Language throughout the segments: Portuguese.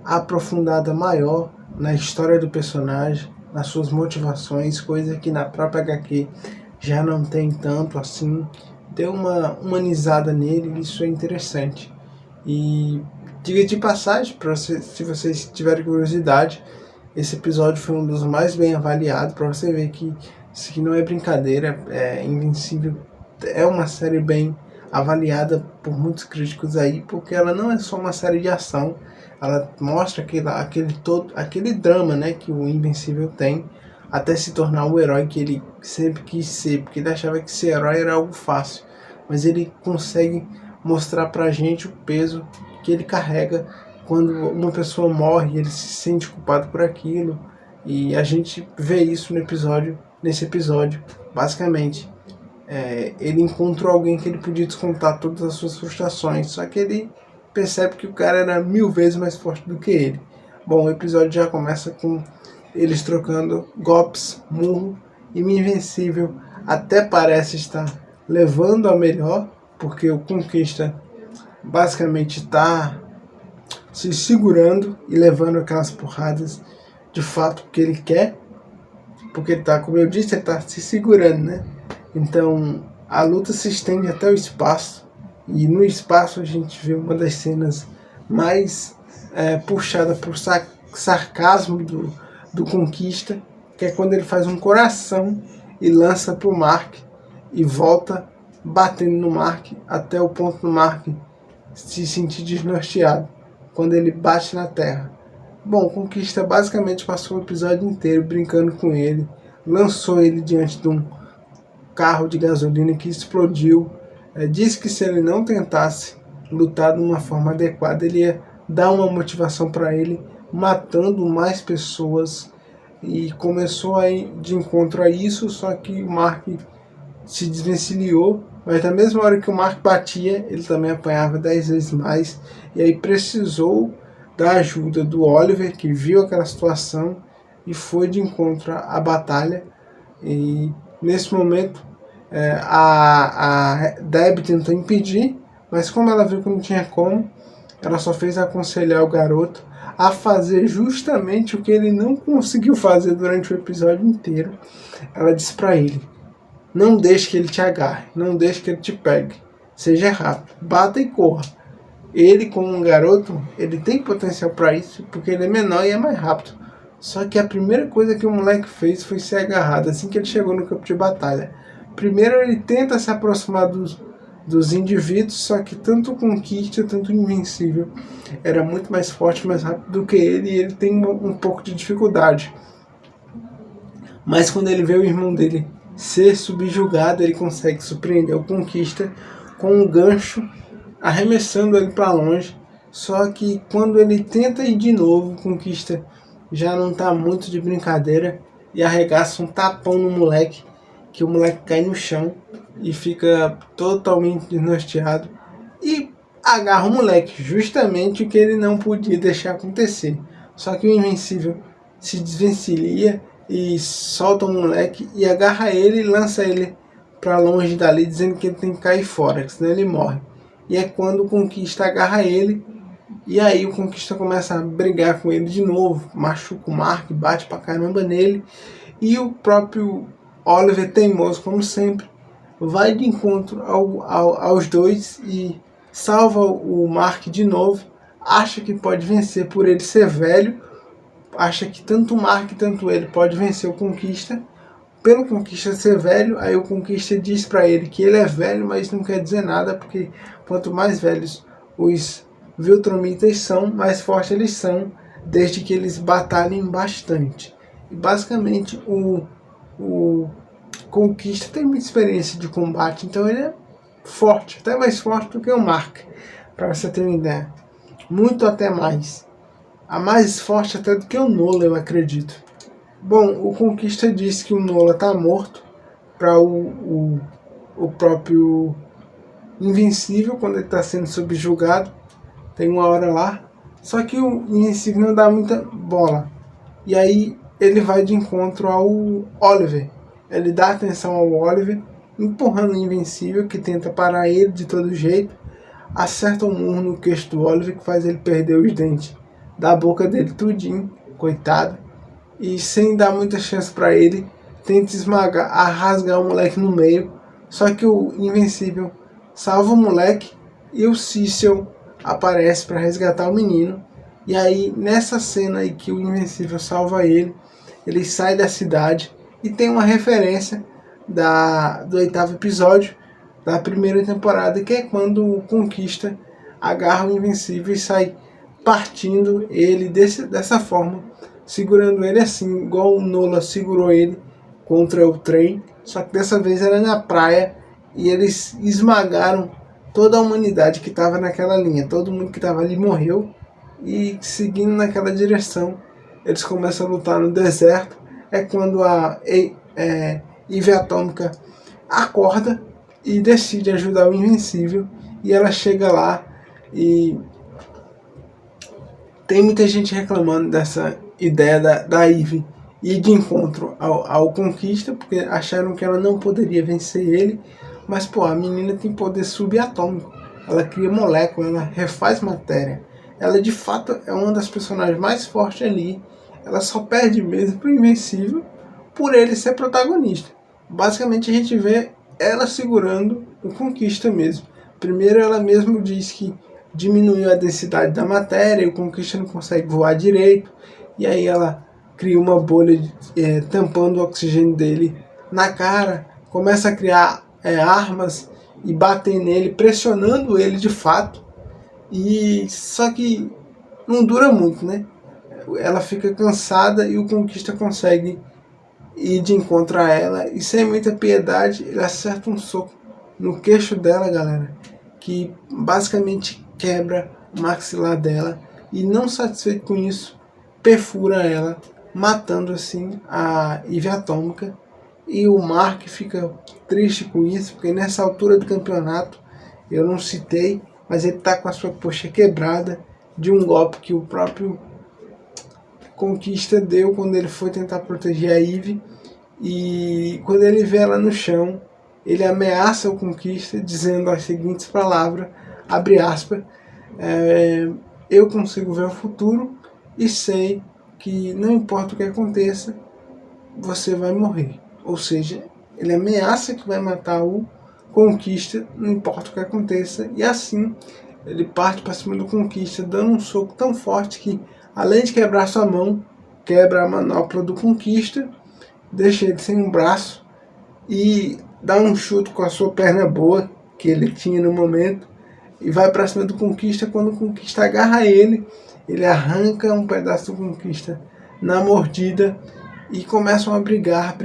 aprofundada maior na história do personagem, nas suas motivações, coisa que na própria HQ já não tem tanto assim. Deu uma humanizada nele, isso é interessante. E diga de passagem, se vocês tiverem curiosidade, esse episódio foi um dos mais bem avaliados, para você ver que isso aqui não é brincadeira, Invencível é uma série bem avaliada por muitos críticos aí, porque ela não é só uma série de ação, ela mostra aquele drama, né, que o Invencível tem, até se tornar o herói que ele sempre quis ser, porque ele achava que ser herói era algo fácil, mas ele consegue mostrar pra gente o peso que ele carrega quando uma pessoa morre, ele se sente culpado por aquilo, e a gente vê isso nesse episódio, basicamente. Ele encontrou alguém que ele podia descontar todas as suas frustrações, só que ele percebe que o cara era 1000 vezes mais forte do que ele. Bom, o episódio já começa com eles trocando golpes, murro, e o Invencível até parece estar levando a melhor, porque o Conquista basicamente está se segurando e levando aquelas porradas de fato que ele quer, porque ele tá, como eu disse, ele tá se segurando, né? Então a luta se estende até o espaço, e no espaço a gente vê uma das cenas mais puxada por sarcasmo do Conquista, que é quando ele faz um coração e lança pro Mark e volta batendo no Mark até o ponto do Mark se sentir desnorteado quando ele bate na terra. Bom, Conquista basicamente passou o episódio inteiro brincando com ele, lançou ele diante de um carro de gasolina que explodiu, disse que se ele não tentasse lutar de uma forma adequada, ele ia dar uma motivação para ele, matando mais pessoas, e começou aí de encontro a isso, só que o Mark se desvencilhou, mas na mesma hora que o Mark batia, ele também apanhava 10 vezes mais, e aí precisou da ajuda do Oliver, que viu aquela situação e foi de encontro à batalha. E nesse momento a Deb tentou impedir, mas como ela viu que não tinha como, ela só fez aconselhar o garoto a fazer justamente o que ele não conseguiu fazer durante o episódio inteiro. Ela disse para ele: não deixe que ele te agarre, não deixe que ele te pegue, seja rápido, bata e corra. Ele, como um garoto, ele tem potencial para isso, porque ele é menor e é mais rápido. Só que a primeira coisa que o moleque fez foi ser agarrado assim que ele chegou no campo de batalha. Primeiro ele tenta se aproximar dos indivíduos, só que tanto o Conquista, tanto o Invencível era muito mais forte, mais rápido do que ele, e ele tem um pouco de dificuldade. Mas quando ele vê o irmão dele ser subjugado, ele consegue surpreender o Conquista com um gancho, arremessando ele para longe. Só que quando ele tenta ir de novo, o Conquista já não tá muito de brincadeira e arregaça um tapão no moleque, que o moleque cai no chão e fica totalmente desnorteado, e agarra o moleque, justamente o que ele não podia deixar acontecer. Só que o Invencível se desvencilha e solta o moleque e agarra ele e lança ele para longe dali, dizendo que ele tem que cair fora, que senão ele morre. E é quando o Conquista agarra ele, e aí o Conquista começa a brigar com ele de novo, machuca o Mark, bate pra caramba nele, e o próprio Oliver, teimoso como sempre, vai de encontro aos dois e salva o Mark de novo, acha que pode vencer por ele ser velho, acha que tanto o Mark quanto ele pode vencer o Conquista, pelo Conquista ser velho. Aí o Conquista diz para ele que ele é velho, mas não quer dizer nada, porque quanto mais velhos os Viltromitas são, mais fortes eles são, desde que eles batalhem bastante. E basicamente o Conquista tem muita experiência de combate, então ele é forte, até mais forte do que o Mark, para você ter uma ideia. Muito até mais. A mais forte até do que o Nola, eu acredito. Bom, o Conquista disse que o Nola tá morto para o próprio Invencível, quando ele está sendo subjugado. Tem uma hora lá. Só que o Invencível não dá muita bola. E aí ele vai de encontro ao Oliver. Ele dá atenção ao Oliver, empurrando o Invencível, que tenta parar ele de todo jeito. Acerta um murro no queixo do Oliver, que faz ele perder os dentes da boca dele tudinho, coitado, e sem dar muita chance para ele, tenta esmagar, rasgar o moleque no meio, só que o Invencível salva o moleque e o Cecil aparece para resgatar o menino. E aí, nessa cena aí que o Invencível salva ele, ele sai da cidade e tem uma referência do 8º episódio da primeira temporada, que é quando o Conquista agarra o Invencível e sai partindo ele dessa forma, segurando ele assim, igual o Nola segurou ele contra o trem, só que dessa vez era na praia e eles esmagaram toda a humanidade que estava naquela linha. Todo mundo que estava ali morreu e seguindo naquela direção, eles começam a lutar no deserto. É quando a Eve Atômica acorda e decide ajudar o Invencível, e ela chega lá e tem muita gente reclamando dessa ideia da Eve ir de encontro ao Conquista, porque acharam que ela não poderia vencer ele. Mas, pô, a menina tem poder subatômico. Ela cria molécula, ela refaz matéria. Ela, de fato, é uma das personagens mais fortes ali. Ela só perde mesmo pro Invencível por ele ser protagonista. Basicamente, a gente vê ela segurando o Conquista mesmo. Primeiro, ela mesmo diz que diminuiu a densidade da matéria e o Conquista não consegue voar direito. E aí ela cria uma bolha tampando o oxigênio dele na cara. Começa a criar armas e bater nele, pressionando ele de fato. E só que não dura muito, né? Ela fica cansada e o Conquista consegue ir de encontro a ela, e sem muita piedade ele acerta um soco no queixo dela, galera, que basicamente quebra o maxilar dela, e não satisfeito com isso, perfura ela, matando assim a Eve Atômica. E o Mark fica triste com isso, porque nessa altura do campeonato, eu não citei, mas ele tá com a sua coxa quebrada de um golpe que o próprio Conquista deu quando ele foi tentar proteger a Eve. E quando ele vê ela no chão, ele ameaça o Conquista dizendo as seguintes palavras, abre aspas, eu consigo ver o futuro e sei que não importa o que aconteça, você vai morrer. Ou seja, ele ameaça que vai matar o Conquista, não importa o que aconteça, e assim ele parte para cima do Conquista, dando um soco tão forte que, além de quebrar sua mão, quebra a manopla do Conquista, deixa ele sem um braço e dá um chute com a sua perna boa que ele tinha no momento e vai para cima do Conquista. Quando o Conquista agarra ele, ele arranca um pedaço do Conquista na mordida e começam a brigar.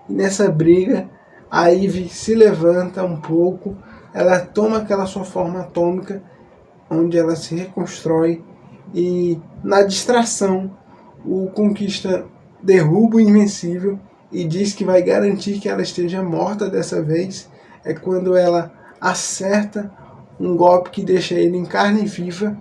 E nessa briga a Eve se levanta um pouco, ela toma aquela sua forma atômica, onde ela se reconstrói, e na distração o Conquista derruba o Invencível e diz que vai garantir que ela esteja morta dessa vez. É quando ela acerta um golpe que deixa ele em carne viva.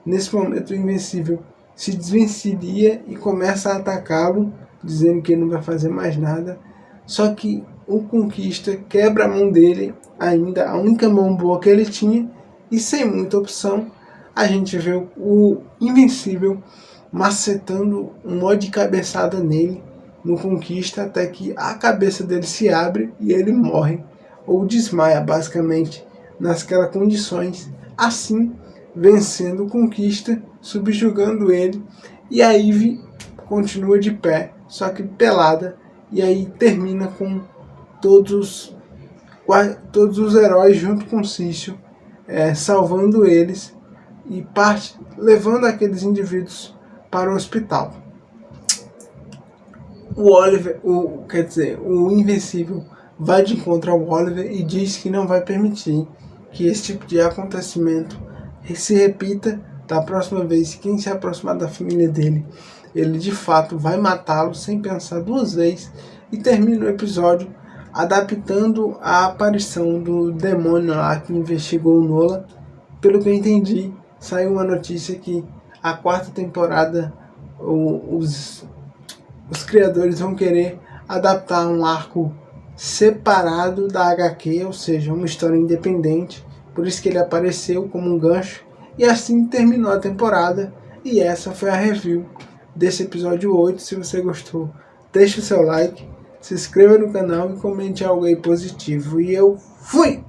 Nesse momento o Invencível se desvencilha e começa a atacá-lo, dizendo que ele não vai fazer mais nada. Só que o Conquista quebra a mão dele, ainda a única mão boa que ele tinha, e sem muita opção a gente vê o Invencível macetando um monte de cabeçada nele no Conquista, até que a cabeça dele se abre e ele morre, ou desmaia basicamente nasquelas condições, assim vencendo o Conquista, subjugando ele. E a Eve continua de pé, só que pelada, e aí termina com todos os heróis junto com Cecil, salvando eles e levando aqueles indivíduos para o hospital. O Oliver, o Invencível vai de encontro ao Oliver e diz que não vai permitir que esse tipo de acontecimento se repita. Da próxima vez, quem se aproximar da família dele, ele de fato vai matá-lo sem pensar duas vezes. E termina o episódio adaptando a aparição do demônio lá que investigou o Nola. Pelo que eu entendi, saiu uma notícia que a 4ª temporada os criadores vão querer adaptar um arco separado da HQ, ou seja, uma história independente. Por isso que ele apareceu como um gancho. E assim terminou a temporada. E essa foi a review desse episódio 8. Se você gostou, deixe o seu like, se inscreva no canal e comente algo aí positivo. E eu fui!